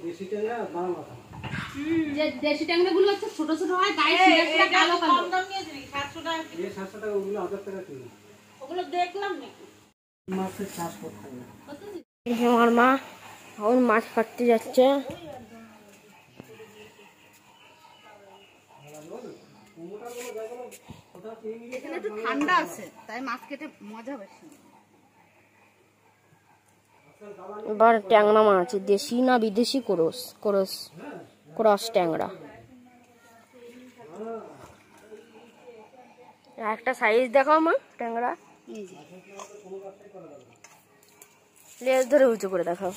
দেশি ট্যাংরা গুলো হচ্ছে ছোট ছোট হয়, গায়ে কালো কালো। ওগুলো দেখলাম মাছের চাষ করতে হবে। আমার মা এখন মাছ কাটতে যাচ্ছে। এখানে একটু ঠান্ডা আছে তাই মাছ কেটে মজা বেশি। এবার ট্যাংরা মাছ, দেশি না বিদেশি ক্রস ট্যাংরা। একটা সাইজ দেখাও মা ট্যাংরা, লেজ ধরে উঁচু করে দেখাও।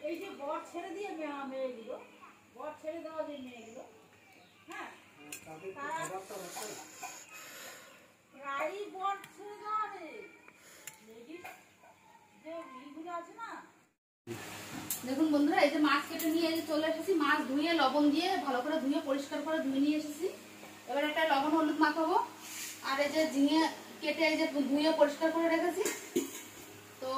এই যে বর ছেড়ে দিয়ে মেয়েগুলো, বর ছেড়ে দেওয়া যে মেয়েগুলো, হ্যাঁ রাই বর ছেড়ে দেওয়া রে যে ইগুলো আছে না। দেখুন বন্ধুরা, এই যে মাছ কেটে নিয়ে চলে এসেছি। মাছ ধুয়ে লবণ দিয়ে ভালো করে ধুয়ে পরিষ্কার করে ধুয়ে নিয়ে এসেছি। এবার একটা লবণ হলুদ মাখাবো। আর এই যে ঝিঙে কেটে এই যে ধুয়ে পরিষ্কার করে রেখেছি। তো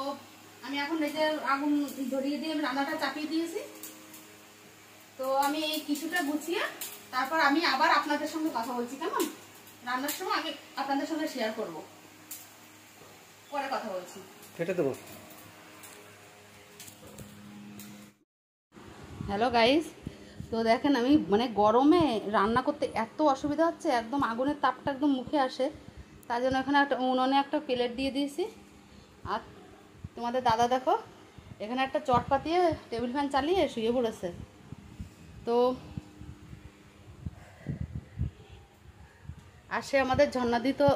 আমি এখন এই যে আগুন ধরিয়ে দিয়ে আমি রান্নাটা চাপিয়ে দিয়েছি। তো আমি এই কিছুটা গুছিয়ে তারপর আমি আবার আপনাদের সঙ্গে কথা বলছি, কেমন? রান্নার সময় আমি আপনাদের সঙ্গে শেয়ার করব, পরে কথা বলছি। কেটে দেবো। হ্যালো গাইস, তো দেখেন আমি মানে গরমে রান্না করতে এত অসুবিধা হচ্ছে, একদম আগুনের তাপটা একদম মুখে আসে। তার জন্য এখানে একটা উনুনে একটা প্লেট দিয়ে দিয়েছি। আর তোমাদের দাদা দেখো এখানে একটা চট পাতিয়ে টেবিল ফ্যান চালিয়ে শুয়ে পড়েছে। তো আর সে আমাদের ঝর্ণাদি তো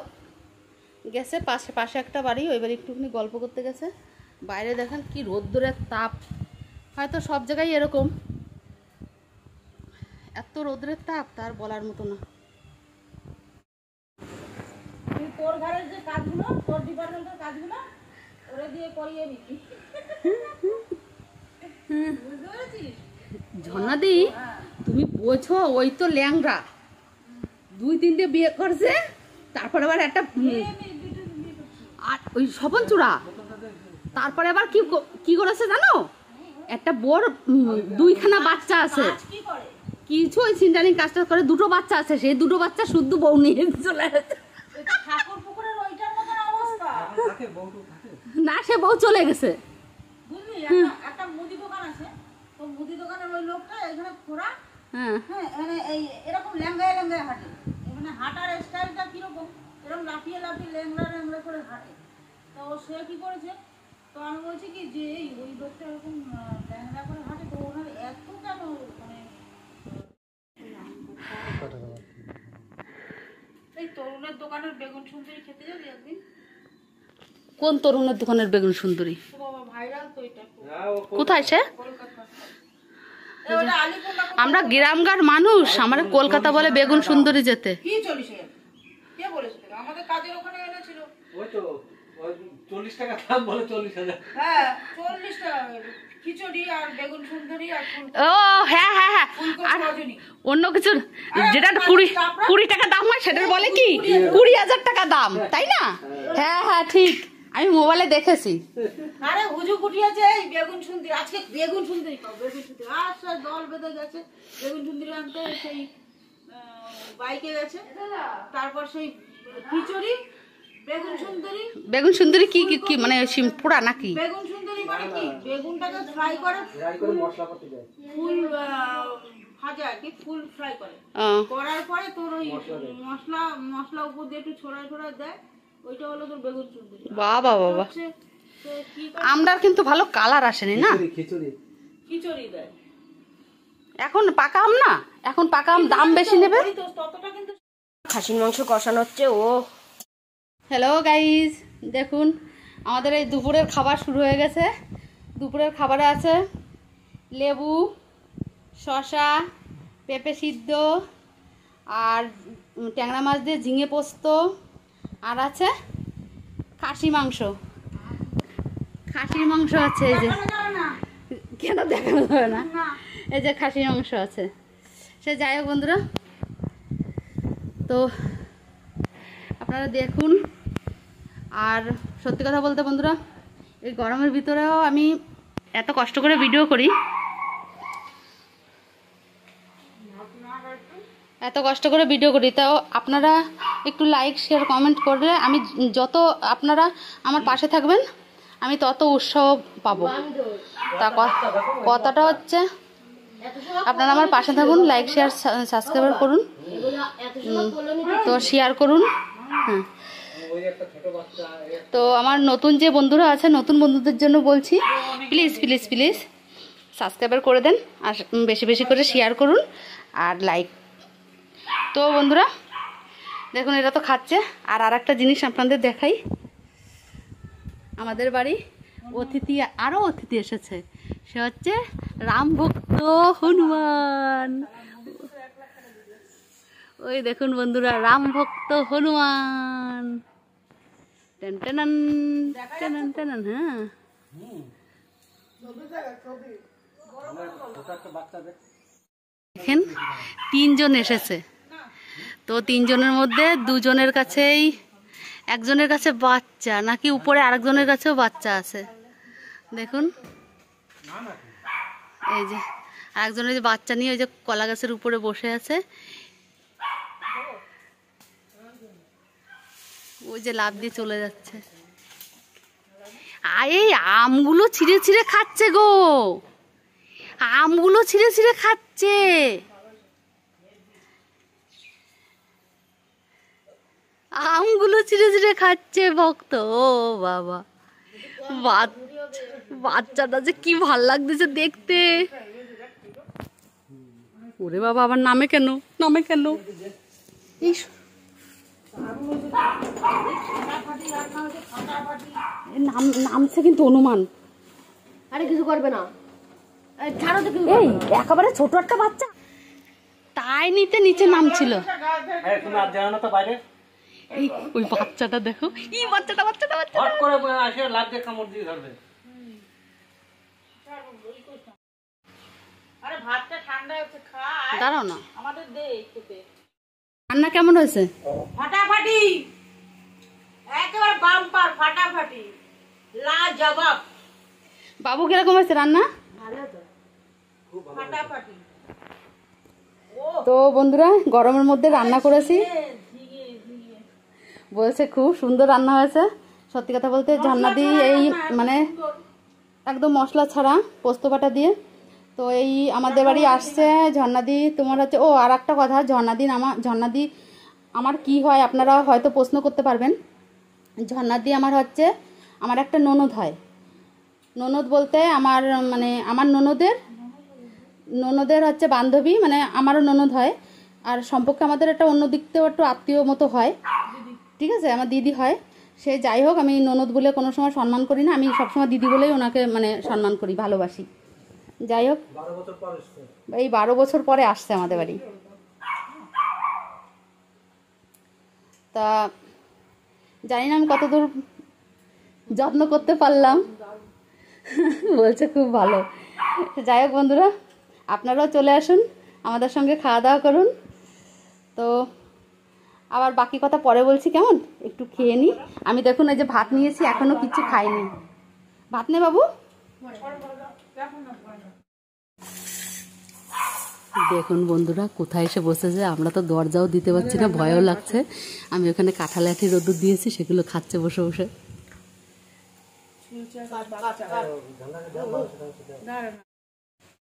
গেছে পাশে একটা বাড়ি, ওই বাড়ি একটুখানি গল্প করতে গেছে। বাইরে দেখেন কি রোদ্দুরের তাপ, হয়তো সব জায়গায় এরকম, এত রোদ্রের তাপ তার বলার মতো না। তুই তোর ঘরের যে কাজগুলো, তোর ডিপার্টমেন্টের কাজগুলো ওরে দিয়ে করিয়ে নিবি। ঝর্ণাদি তুমি বোঝো, ওই তো ল্যাংড়া 2-3টে বিয়ে করছে, তারপরে আবার একটা আর ওই স্বপন চূড়া, তারপরে আবার কি করেছে জানো, একটা বড় 2খানা বাচ্চা আছে। কিছু ওই সিন্টারিং কাজটা করে, 2টো বাচ্চা আছে, সেই 2টো বাচ্চা শুদ্ধ বউ নিয়ে চলে গেছে। না, সে বউ চলে গেছে। বুঝলি, একটা মুদি দোকান আছে, তো মুদি দোকানের ওই লোকটা এখানে খোড়া, হ্যাঁ মানে এই এরকম ল্যাঙ্গায় হাঁটে, মানে হাঁটার স্টাইলটা কিরকম, এরকম লাফিয়ে ল্যাংড়া করে হাঁটে। তো সে কি করেছে, তো আমি বলছি কি যে ওই লোকটা এরকম ল্যাংড়া করে হাঁটে, তো ওনার এত কেন মানে এই তরুণের দোকানের বেগুন সুন্দরী খেতে যাবি একদিন? কোন তরুণের দোকানের বেগুন সুন্দরী? কোথায় সে? আমরা গ্রামগার মানুষ, আমার কলকাতা বলে বেগুন সুন্দরী যেতে। কি 40 টাকা দাম বলে 40,000। হ্যাঁ 40 টাকা খিচুড়ি আর বেগুন সুন্দরী আর ও হ্যাঁ আর অন্য কিছু যেটা 20 টাকা দাম হয় সেটার বলে কি 20,000 টাকা দাম, তাই না? হ্যাঁ ঠিক, আমি মোবাইলে দেখেছি। আরে হুজু কুটিয়েছে এই বেগুন সুন্দরী, আজকে বেগুন সুন্দরী আচ্ছা দল বেঁধে গেছে বেগুন সুন্দরী আনতে, সেই বাইকে গেছে, তারপর সেই খিচুড়ি বেগুন সুন্দরী কি মানে পোড়া নাকি? বেগুন সুন্দরী মানে কি, বেগুনটাকে ফ্রাই করে মশলাপাতি দেয়, ফুল ভাজা কি ফুল ফ্রাই করে, করার পরে তোর ওই মশলা উপর দিয়ে একটু ছড়া দেয়, ওইটা হলো তোর বেগুন সুন্দরী। বাবা আমরা কিন্তু ভালো কালার আসেনি না, খিচুড়ি দেয়। এখন পাকা আম না, এখন পাকা আম দাম বেশি নেবে। ততটা কিন্তু খাসির মাংস কষানো হচ্ছে। ও হ্যালো গাইজ, দেখুন আমাদের এই দুপুরের খাবার শুরু হয়ে গেছে। দুপুরের খাবারে আছে লেবু, শসা, পেঁপে সিদ্ধ, আর ট্যাংরা মাছ দিয়ে ঝিঙে পোস্ত, আর আছে খাসি মাংস। খাসির মাংস আছে, এই যে কেন দেখানো যাবে না, এই যে খাসির মাংস আছে। সে যাই হোক বন্ধুরা, তো আপনারা দেখুন। আর সত্যি কথা বলতে বন্ধুরা, এই গরমের ভিতরেও আমি এত কষ্ট করে ভিডিও করি, তাও আপনারা একটু লাইক শেয়ার কমেন্ট করলে আমি যত আপনারা আমার পাশে থাকবেন আমি তত উৎসাহ পাবো। তা কথাটা হচ্ছে আপনারা আমার পাশে থাকুন, লাইক শেয়ার সাবস্ক্রাইব করুন, তো শেয়ার করুন। হ্যাঁ, তো আমার নতুন যে বন্ধুরা আছে, নতুন বন্ধুদের জন্য বলছি, প্লিজ প্লিজ প্লিজ সাবস্ক্রাইব করে দেন, আর বেশি বেশি করে শেয়ার করুন আর লাইক। তো বন্ধুরা দেখুন, এটা তো খাচ্ছে। আর একটা জিনিস আপনাদের দেখাই, আমাদের বাড়ি আরও অতিথি এসেছে, সে হচ্ছে রামভক্ত হনুমান। ওই দেখুন বন্ধুরা, রামভক্ত Hanuman. Ten ten ten ten. হ্যাঁ, দেখেন 3 জন এসেছে, তো 3 জনের মধ্যে 2 জনের কাছেই, একজনের কাছে বাচ্চা নাকি উপরে আরেকজনের কাছেও বাচ্চা আছে। দেখুন এই যে আরেকজনের যে বাচ্চা নিয়ে ওই যে কলা গাছের উপরে বসে আছে, ওই যে লাফ দিয়ে চলে যাচ্ছে। আর এই আমগুলো ছিঁড়ে ছিঁড়ে খাচ্ছে গো, আমগুলো ছিঁড়ে ছিঁড়ে খাচ্ছে। আমগুলো ছিঁড়ে ছিঁড়ে খাচ্ছে ভক্ত। ও বাবা, বাচ্চাটা যে কি ভাল লাগতেছে দেখতে। ওরে বাবা, আবার নামে কেন? নামছে কিন্তু হনুমান। আরে কিছু করবে না, এই একেবারে ছোট একটা বাচ্চা, তাই নিচে নামছিল। ওই বাচ্চাটা দেখো, বাচ্চাটা দাঁড়াও না। রান্না কেমন হয়েছে? ফাটাফাটি, একেবারে বাম্পার, ফাটাফাটি, লাজবাব। বাবু কিরকম হয়েছে রান্না? ফাটাফাটি। তো বন্ধুরা, গরমের মধ্যে রান্না করেছি, বলছে খুব সুন্দর রান্না হয়েছে। সত্যি কথা বলতে ঝর্ণাদি এই মানে একদম মশলা ছাড়া পোস্ত বাটা দিয়ে। তো এই আমাদের বাড়ি আসছে ঝর্ণাদি, তোমার হচ্ছে ও আর একটা কথা, ঝর্ণাদি আমার কি হয় আপনারা হয়তো প্রশ্ন করতে পারবেন। ঝর্ণাদি আমার একটা ননদ হয়। ননদ বলতে আমার ননদের হচ্ছে বান্ধবী, মানে আমারও ননদ হয়। আর সম্পর্কে আমাদের একটা অন্য দিক থেকেও একটু আত্মীয় মতো হয়, ঠিক আছে, আমার দিদি হয়। সে যাই হোক, আমি ননদ বলে কোনো সময় সম্মান করি না, আমি সবসময় দিদি বলেই ওনাকে মানে সম্মান করি, ভালোবাসি। যাই হোক, এই 12 বছর পরে আসছে আমাদের বাড়ি। তা জানি না আমি কতদূর যত্ন করতে পারলাম। বলছে খুব ভালো। যাই হোক বন্ধুরা, আপনারাও চলে আসুন, আমাদের সঙ্গে খাওয়া দাওয়া করুন। তো আবার বাকি কথা পরে বলছি, কেমন? একটু খেয়ে নিই। আমি দেখুন এই যে ভাত নিয়েছি, এখনো কিছু খাইনি। ভাত নে বাবু। দেখুন বন্ধুরা কোথায় এসে বসেছে, আমরা তো দরজাও দিতে পারছি না, ভয়ও লাগছে। আমি ওখানে কাঁঠাল লাঠি রোদ্দুর দিয়েছি, সেগুলো খাচ্ছে বসে বসে।